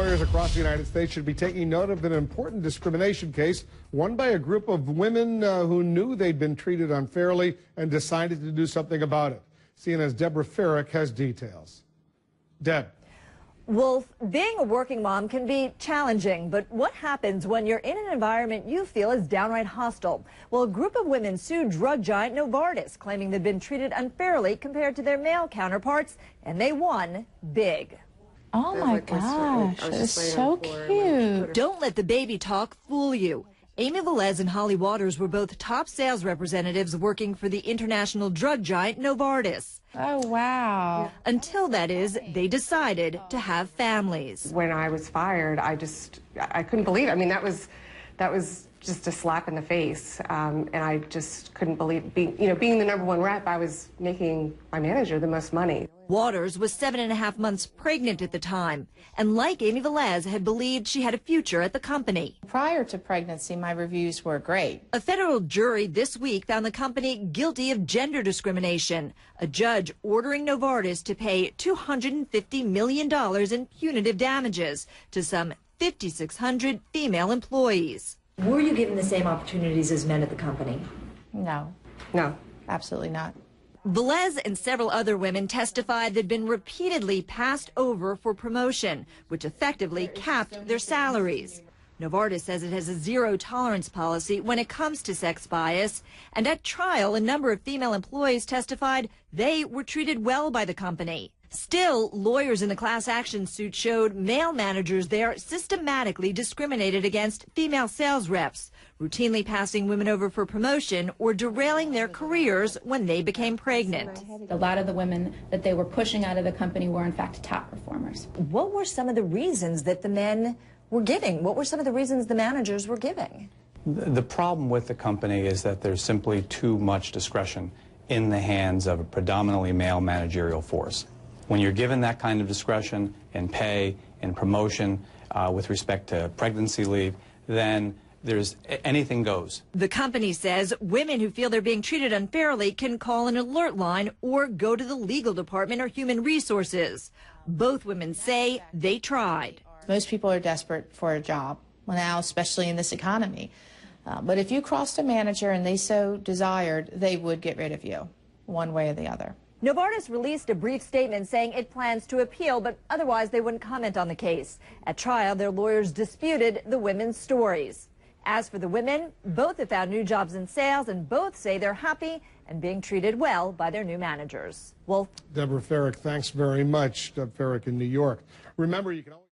lawyers across the United States should be taking note of an important discrimination case won by a group of women who knew they'd been treated unfairly and decided to do something about it. CNN's Deborah Farrick has details. Deb. Wolf, being a working mom can be challenging, but what happens when you're in an environment you feel is downright hostile? Well, a group of women sued drug giant Novartis, claiming they'd been treated unfairly compared to their male counterparts, and they won big. Oh my gosh, it's so cute. Don't let the baby talk fool you. Amy Velez and Holly Waters were both top sales representatives working for the international drug giant Novartis. Oh, wow. Until, that is, they decided to have families. When I was fired, I couldn't believe it. I mean, that was just a slap in the face. And I just couldn't believe, being the #1 rep, I was making my manager the most money. Waters was 7.5 months pregnant at the time, and like Amy Velez, had believed she had a future at the company. Prior to pregnancy, my reviews were great. A federal jury this week found the company guilty of gender discrimination, a judge ordering Novartis to pay $250 million in punitive damages to some 5,600 female employees. Were you given the same opportunities as men at the company? No. No. Absolutely not. Velez and several other women testified they'd been repeatedly passed over for promotion, which effectively capped their salaries. Novartis says it has a zero-tolerance policy when it comes to sex bias, and at trial, a number of female employees testified they were treated well by the company. Still, lawyers in the class action suit showed male managers there systematically discriminated against female sales reps, routinely passing women over for promotion or derailing their careers when they became pregnant. A lot of the women that they were pushing out of the company were in fact top performers. What were some of the reasons that the men were giving? What were some of the reasons the managers were giving? The problem with the company is that there's simply too much discretion in the hands of a predominantly male managerial force. When you're given that kind of discretion in pay, in promotion, with respect to pregnancy leave, then anything goes. The company says women who feel they're being treated unfairly can call an alert line or go to the legal department or human resources. Both women say they tried. Most people are desperate for a job now, especially in this economy. But if you crossed a manager and they so desired, they would get rid of you, one way or the other. Novartis released a brief statement saying it plans to appeal, but otherwise they wouldn't comment on the case. At trial, their lawyers disputed the women's stories. As for the women, both have found new jobs in sales, and both say they're happy and being treated well by their new managers. Wolf. Deborah Farrick, thanks very much. Deb Farrick in New York. Remember, you can always